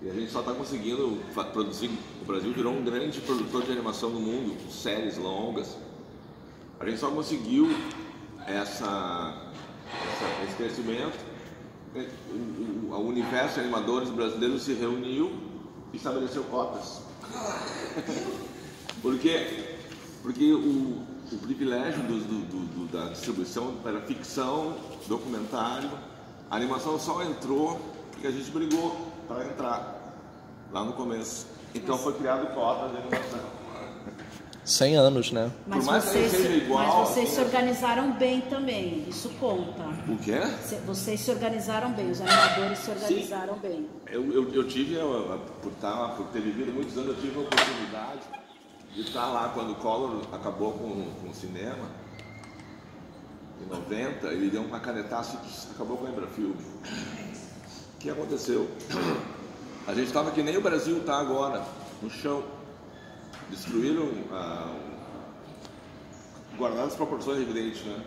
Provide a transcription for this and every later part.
E a gente só está conseguindo produzir. O Brasil virou um grande produtor de animação do mundo, com séries longas. A gente só conseguiu esse crescimento. O universo de animadores brasileiros se reuniu e estabeleceu cotas. Porque o privilégio da distribuição para ficção, documentário, a animação só entrou porque a gente brigou para entrar lá no começo. Então foi criado cotas de animação. 100 anos, né? Por mais que seja igual, mas vocês se organizaram bem também, isso conta. O quê? Vocês se organizaram bem, os animadores se organizaram bem. Eu tive, por ter vivido muitos anos, eu tive a oportunidade de estar lá quando o Collor acabou com o cinema, em 90, ele deu uma canetaço e acabou com a Embrafilme. O que aconteceu? A gente estava que nem o Brasil está agora, no chão. Destruíram, guardando as proporções evidentes, né?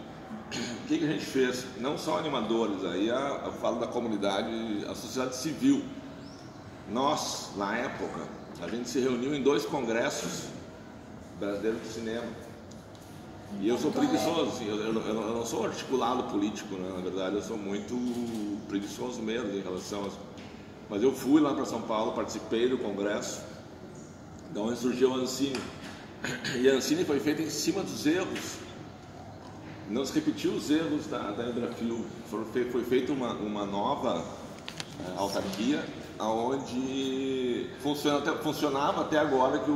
O que a gente fez? Não só animadores, aí eu falo da comunidade, a sociedade civil. Nós, na época, a gente se reuniu em 2 congressos brasileiros de cinema. E eu sou preguiçoso, assim, eu não sou articulado político, né? Na verdade eu sou muito preguiçoso mesmo em relação a... Mas eu fui lá para São Paulo, participei do congresso, da onde surgiu a Ancine. E a Ancine foi feita em cima dos erros. Não se repetiu os erros da Embrafilme. Foi feita uma nova autarquia, onde funcionava até agora que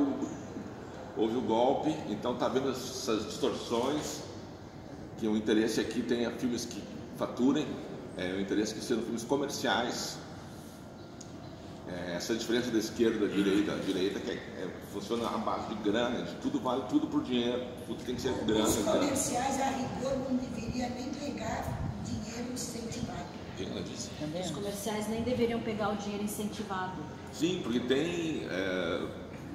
houve o golpe. Então está vendo essas distorções, que o interesse aqui tenha filmes que faturem, o interesse que sejam filmes comerciais. Essa diferença da esquerda e da direita que funciona à base de grana, de tudo vale tudo por dinheiro, tudo tem que ser grana. Os comerciais, a rigor, não deveria nem pegar dinheiro incentivado. Os comerciais nem deveriam pegar o dinheiro incentivado. Sim, porque tem...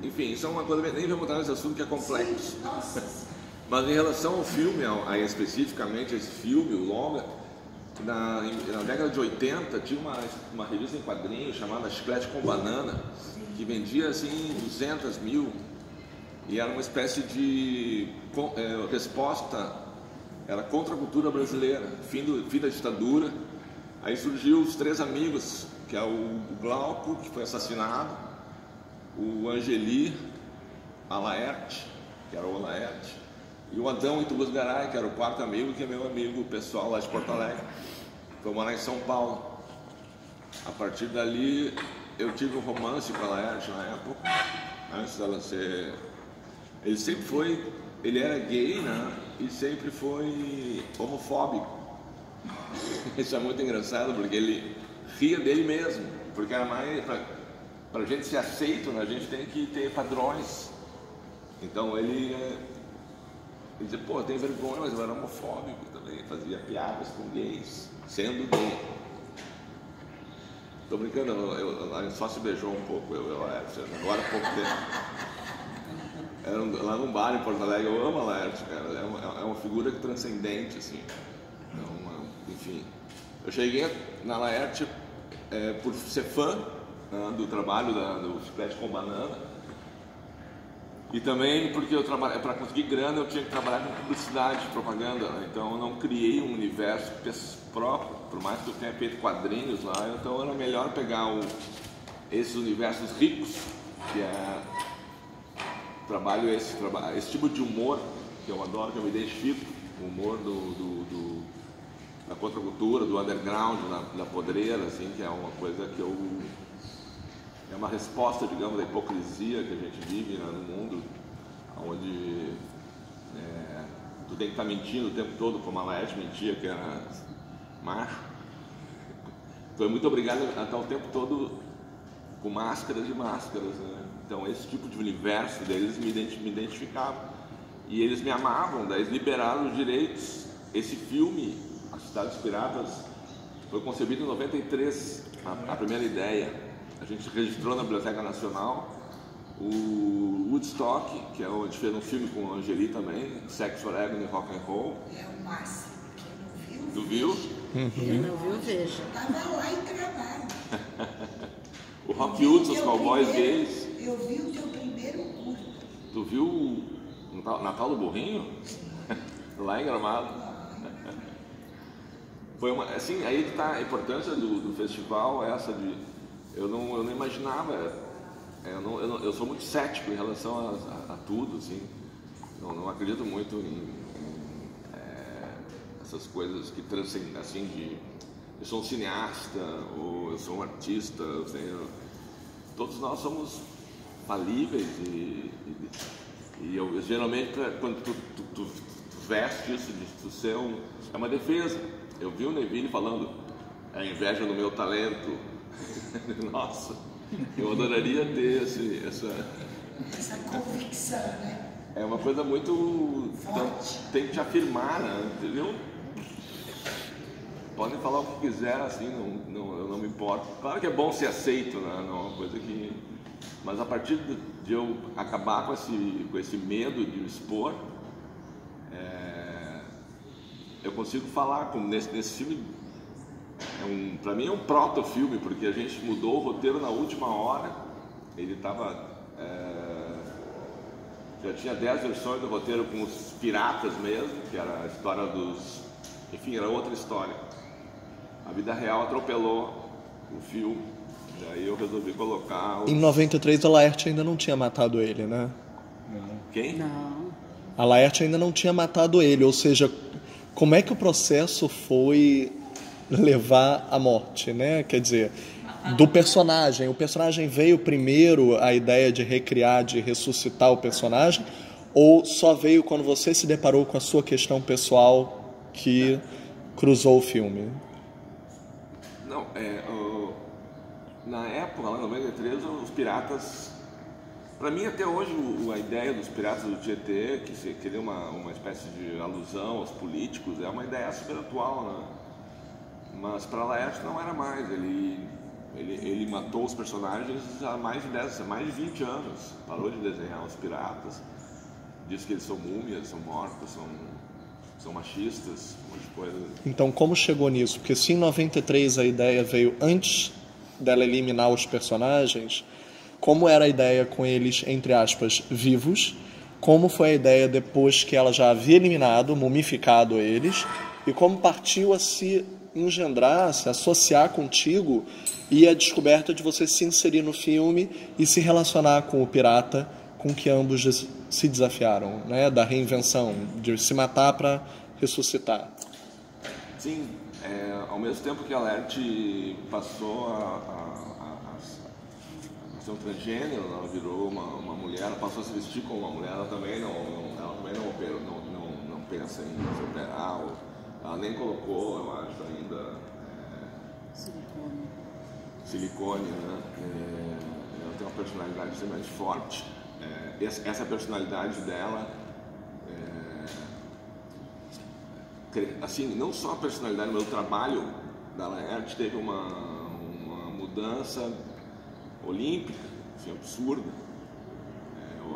enfim, isso é uma coisa... Nem vamos entrar nesse assunto que é complexo. Sim, nossa. Mas em relação ao filme, especificamente esse filme, o longa... Na década de 80 tinha uma revista em quadrinhos chamada Chiclete com Banana, que vendia assim 200 mil, e era uma espécie de resposta, era contra a cultura brasileira, fim da ditadura. Aí surgiu os 3 amigos, que é o Glauco, que foi assassinado, o Angeli, a Laerte, que era o Laerte, e o Adão Itubus Garay, que era o 4º amigo, que é meu amigo pessoal lá de Porto Alegre. Foi morar em São Paulo. A partir dali, eu tive um romance com a Laerte na época, antes dela ser... Ele era gay, né? E sempre foi homofóbico. Isso é muito engraçado, porque ele ria dele mesmo. Porque era mais... Pra gente ser aceito, né? A gente tem que ter padrões. Então ele dizia, pô, tem vergonha, mas eu era homofóbico também, fazia piadas com gays, sendo gay. Tô brincando, a gente só se beijou um pouco, agora há pouco tempo. Lá num bar em Porto Alegre, eu amo a Laerte, cara, é uma figura transcendente, assim. Enfim, eu cheguei na Laerte por ser fã, né, do trabalho do Chiclete com Banana. E também porque para conseguir grana eu tinha que trabalhar com publicidade, propaganda, né? Então eu não criei um universo próprio, por mais que eu tenha feito quadrinhos lá, então era melhor pegar esses universos ricos, que esse tipo de humor que eu adoro, que eu me identifico, o humor da contracultura, do underground, da podreira, assim, que é uma coisa que é uma resposta, digamos, da hipocrisia que a gente vive, né, no mundo, onde tu tem que estar mentindo o tempo todo, como a Laerte mentia, que era macho. Então é muito obrigado a estar o tempo todo com máscaras e máscaras, né? Então esse tipo de universo deles me identificava. E eles me amavam, daí eles liberaram os direitos. Esse filme, A Cidade dos Piratas, foi concebido em 93, a primeira ideia. A gente registrou na Biblioteca Nacional o Woodstock, que é onde fez um filme com o Angeli também, Sex for Agony, Rock and Roll. É o máximo, quem não viu, Tu viu? Quem não viu, veja. Estava lá em trabalho. O Rock Hudson, os cowboys gays. Eu vi o teu primeiro curto. Tu viu o Natal do Burrinho? Lá em Gramado. Foi uma, assim, aí que tá a importância do festival, essa de... Eu não imaginava, eu sou muito cético em relação a tudo, assim. Não acredito muito em essas coisas que transcendem, assim, de... Eu sou um cineasta, ou eu sou um artista, todos nós somos falíveis e eu geralmente, quando tu veste isso de tu ser é uma defesa. Eu vi o Neville falando, a inveja do meu talento. Nossa, eu adoraria ter essa convicção, né? É uma coisa muito forte. Tem que te afirmar, né? Entendeu? Podem falar o que quiser, assim, eu não me importo. Claro que é bom ser aceito, né? Não é uma coisa que... Mas a partir de eu acabar com esse medo de me expor, eu consigo falar, como nesse filme, para mim é um proto-filme, porque a gente mudou o roteiro na última hora. Ele estava... já tinha 10 versões do roteiro com os piratas mesmo, que era a história dos... Enfim, era outra história. A vida real atropelou o filme. Daí eu resolvi colocar... Em 93 a Laerte ainda não tinha matado ele, né? Quem? Não. A Laerte ainda não tinha matado ele, ou seja, como é que o processo foi levar à morte, né? Quer dizer, do personagem. O personagem veio primeiro a ideia de recriar, de ressuscitar o personagem, ou só veio quando você se deparou com a sua questão pessoal que cruzou o filme? Não, na época, lá em 93, os piratas... Para mim, até hoje, a ideia dos piratas do Tietê, que seria uma espécie de alusão aos políticos, é uma ideia super atual, né? Mas para Laerte não era mais. Ele matou os personagens há mais de 20 anos. Parou de desenhar os piratas. Diz que eles são múmias, são mortos, são machistas, um monte de coisa. Então, como chegou nisso? Porque se em 93 a ideia veio antes dela eliminar os personagens, como era a ideia com eles, entre aspas, vivos? Como foi a ideia depois que ela já havia eliminado, mumificado eles? E como partiu a se engendrar, se associar contigo e a descoberta de você se inserir no filme e se relacionar com o pirata com que ambos se desafiaram, né? Da reinvenção, de se matar para ressuscitar. Sim, ao mesmo tempo que a Laerte passou a ser um transgênero, ela virou uma mulher, ela passou a se vestir como uma mulher, ela também não pensa em se operar, ela nem colocou, eu acho, ainda silicone, né? Ela tem uma personalidade extremamente forte. Essa personalidade dela, assim, não só a personalidade, mas o trabalho da Laerte teve uma mudança olímpica, assim, absurda.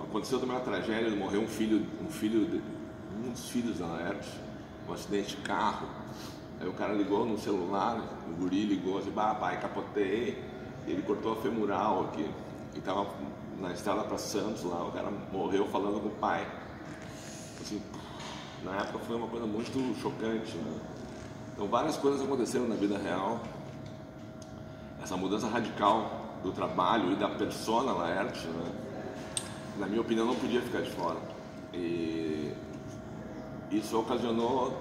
Aconteceu também uma tragédia, morreu um dos filhos da Laerte, um acidente de carro. Aí o cara ligou no celular, o guri ligou assim, pai, capotei. Ele cortou a femoral aqui, e estava na estrada para Santos lá, o cara morreu falando com o pai. Assim, na época foi uma coisa muito chocante, né? Então várias coisas aconteceram na vida real. Essa mudança radical do trabalho e da persona Laerte, né? Na minha opinião, não podia ficar de fora. E isso ocasionou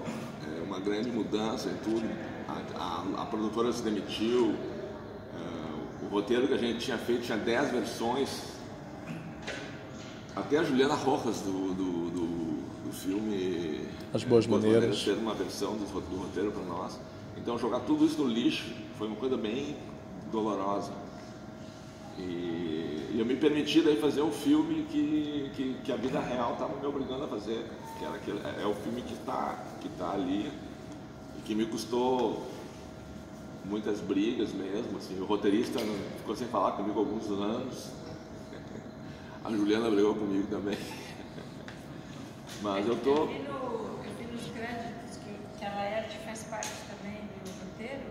uma grande mudança em tudo. A produtora se demitiu. O roteiro que a gente tinha feito tinha 10 versões. Até a Juliana Rojas do filme As Boas Maneiras fez uma versão do roteiro para nós. Então jogar tudo isso no lixo foi uma coisa bem dolorosa. E eu me permiti daí fazer um filme que a vida real estava me obrigando a fazer, é o filme que tá ali e que me custou muitas brigas mesmo, assim. O roteirista ficou sem falar comigo há alguns anos, a Juliana brigou comigo também, mas eu vi nos créditos que a Laerte faz parte também do roteiro.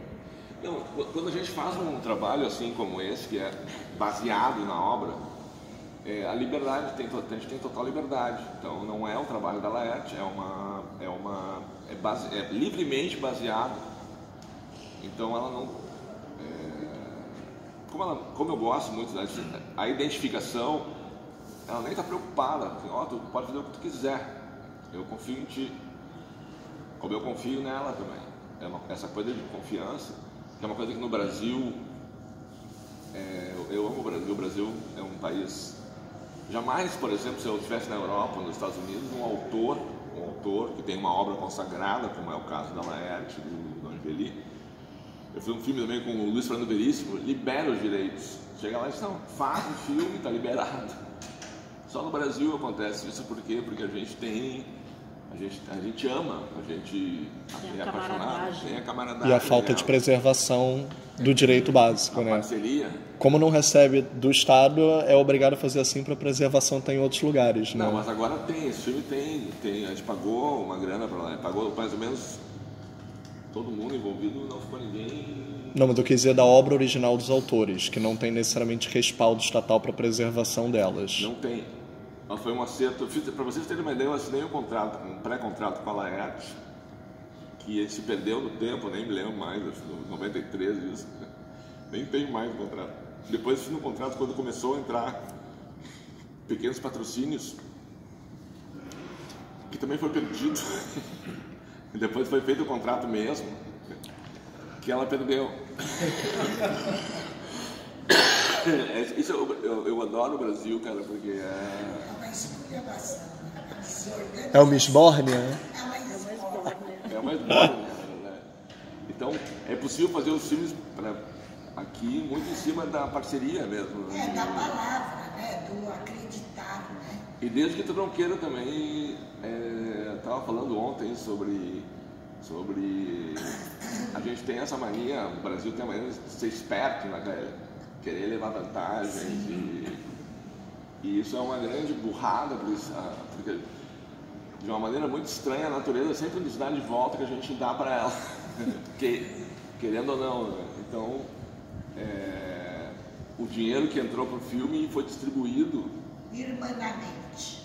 Não, quando a gente faz um trabalho assim como esse, que é baseado na obra, a liberdade, a gente tem total liberdade. Então não é um trabalho da Laerte, é livremente baseado. Então ela não... como eu gosto muito a identificação, ela nem está preocupada. Tu pode fazer o que tu quiser, eu confio em ti. Como eu confio nela também. Essa coisa de confiança, que é uma coisa que no Brasil, eu amo o Brasil é um país... Jamais, por exemplo, se eu estivesse na Europa ou nos Estados Unidos, um autor que tem uma obra consagrada, como é o caso da Laerte, do Angeli. Eu fiz um filme também com o Luiz Fernando Veríssimo, libera os direitos. Chega lá e diz, não, faz o filme, está liberado. Só no Brasil acontece isso, por quê? Porque a gente ama, a gente é apaixonado, tem a camaradagem. E a falta de preservação do direito básico, a né? parceria. Como não recebe do Estado, é obrigado a fazer assim para a preservação estar em outros lugares, né? Não, mas agora tem, esse filme tem, a gente pagou uma grana para lá, pagou mais ou menos todo mundo envolvido, não ficou ninguém... Não, mas eu quis dizer da obra original dos autores, que não tem necessariamente respaldo estatal para preservação delas. Não tem. Mas foi um acerto. Para vocês terem uma ideia, eu assinei um pré-contrato com a Laerte, que se perdeu no tempo, nem me lembro mais, acho que 93 isso. Nem tenho mais o contrato. Depois fiz um contrato quando começou a entrar pequenos patrocínios, que também foi perdido. Depois foi feito o contrato mesmo, que ela perdeu. Isso eu adoro o Brasil, cara, porque É uma esculhambação. É o Miss Borne, né? É mais bom, né? Então, é possível fazer os filmes aqui muito em cima da parceria mesmo. Da palavra, né? Do acreditar, né? E desde que tu não queira também, eu estava falando ontem sobre a gente tem essa mania, o Brasil tem a mania de ser esperto, né? Querer levar vantagens e isso é uma grande burrada, porque de uma maneira muito estranha a natureza sempre nos dá de volta que a gente dá para ela, querendo ou não, né? Então o dinheiro que entrou pro filme foi distribuído irmanamente.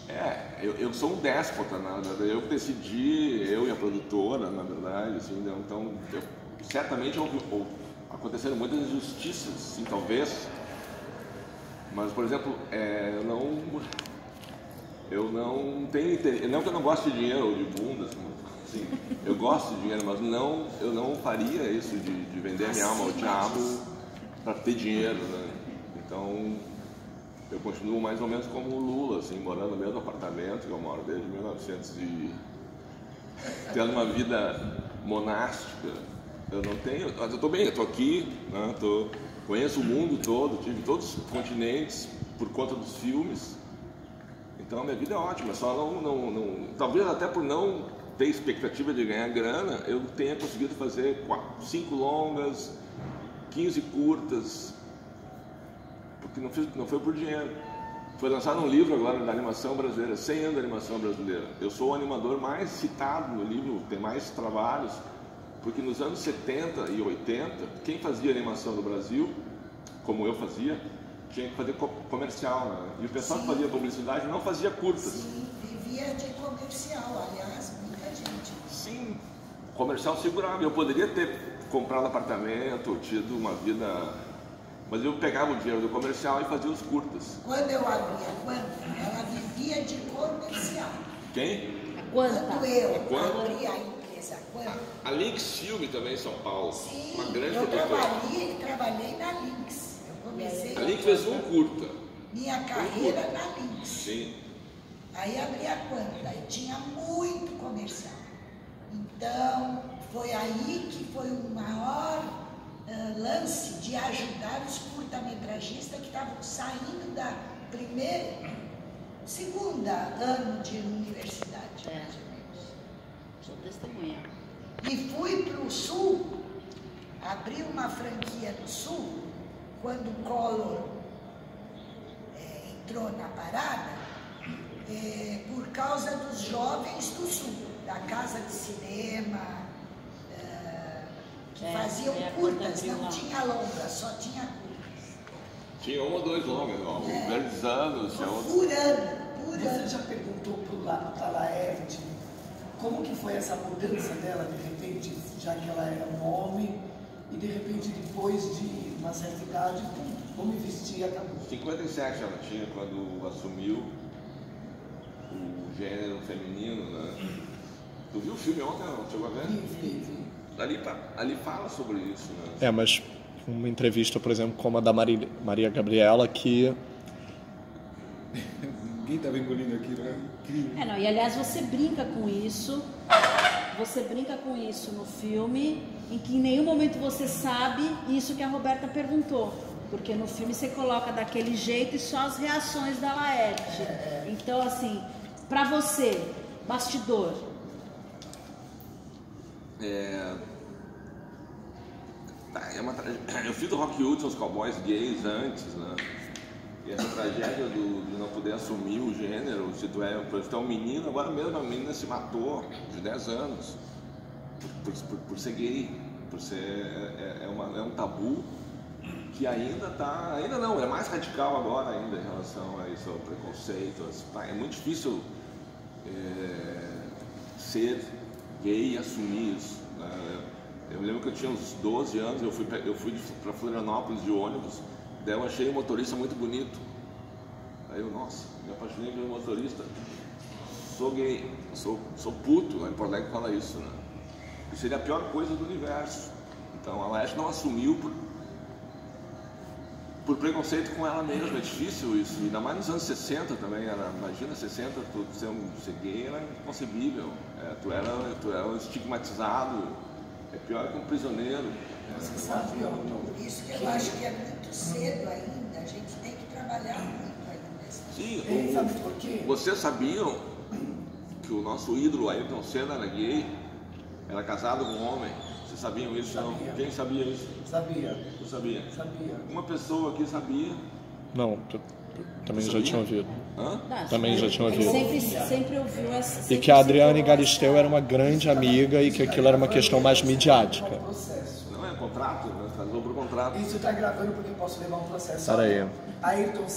Eu sou um déspota, na verdade, eu que decidi, eu e a produtora, na verdade, assim, então certamente aconteceram muitas injustiças, sim, talvez, mas, por exemplo, eu não tenho interesse, não que eu não goste de dinheiro ou de bundas, assim, eu gosto de dinheiro, mas eu não faria isso de vender a minha alma ao diabo para ter dinheiro, né? Então, eu continuo mais ou menos como o Lula, assim, morando no mesmo apartamento que eu moro desde 1900 tendo uma vida monástica. Eu não tenho, mas eu estou bem, eu estou aqui, né? Conheço o mundo todo, tive todos os continentes por conta dos filmes. Então a minha vida é ótima, só talvez até por não ter expectativa de ganhar grana, eu tenha conseguido fazer 5 longas, 15 curtas, porque não foi por dinheiro. Foi lançado um livro agora da animação brasileira, 100 anos da animação brasileira. Eu sou o animador mais citado no livro, tem mais trabalhos, porque nos anos 70 e 80, quem fazia animação no Brasil, como eu fazia, tinha que fazer comercial, né? E o pessoal que fazia publicidade não fazia curtas. Sim, vivia de comercial, aliás, muita gente. Sim, comercial segurava. Eu poderia ter comprado apartamento, tido uma vida... Mas eu pegava o dinheiro do comercial e fazia os curtas. Quando eu abri a Quanta, ela vivia de comercial. Quem? Quanta? Quando eu Quanta? abri a empresa Quanta... A Lynx Filme também em São Paulo. Sim, uma grande eu produtora. trabalhei na Lynx. Eu comecei... A Lynx fez um curta. Minha carreira na Lynx. Sim. Aí abri a Quanta e tinha muito comercial. Então, foi aí que foi o maior lance de ajudar os curta-metragistas que estavam saindo da segunda ano de universidade. Sou testemunha. E fui para o Sul, abri uma franquia no Sul, quando o Collor entrou na parada, por causa dos jovens do Sul, da Casa de Cinema, que faziam curtas, não tinha longa, só tinha curtas. Tinha 1 ou 2 longas, ó. Verdes Anos, tinha outros. Você já perguntou para Laerte como que foi essa mudança dela, de repente, já que ela era um homem, e de repente, depois de uma certa idade, como vestir acabou? 57 ela tinha quando assumiu o gênero feminino, né? Tu viu o filme ontem, não? Chegou a ver? Vi. Ali fala sobre isso, né? Mas uma entrevista, por exemplo, como a da Maria Gabriela, que... Ninguém estava engolindo aquilo, né? Não, e aliás você brinca com isso no filme, em que em nenhum momento você sabe isso que a Roberta perguntou, porque no filme você coloca daquele jeito e só as reações da Laerte. Então, assim, pra você, bastidor. Eu fiz do Rock Hudson, os cowboys gays antes, né? E essa tragédia de não poder assumir o gênero, se tu é um menino, agora mesmo a menina se matou de 10 anos por ser gay, por ser, é um tabu que ainda não, é mais radical agora ainda em relação a isso, ao preconceito. É muito difícil ser gay e assumir isso, né? Eu me lembro que eu tinha uns 12 anos, eu fui para Florianópolis de ônibus, daí eu achei o motorista muito bonito. Aí eu, nossa, me apaixonei pelo motorista. Sou gay, sou puto, lá em Porto Alegre fala isso, né? Isso seria a pior coisa do universo. Então a Laerte não assumiu por preconceito com ela mesma, é difícil isso. Ainda mais nos anos 60 também, imagina 60, tu ser gay era inconcebível. Tu era estigmatizado. É pior que um prisioneiro. Você sabe, Por isso que eu acho que é muito cedo ainda, a gente tem que trabalhar muito ainda. Sim, sabe por quê? Vocês sabiam que o nosso ídolo Ayrton Senna era gay? Era casado com um homem? Vocês sabiam isso? Sabia. Não? Quem sabia isso? Sabia. Eu sabia. Sabia. Uma pessoa aqui sabia. Não, também já tinha ouvido. Hã? Também já tinha ouvido. Sempre ouviu essa. E que a Adriane Galisteu era uma grande amiga e que aquilo era uma questão mais midiática. Processo. Não é contrato, né? Casou por contrato. Isso está gravando porque eu posso levar um processo. Para aí. Ayrton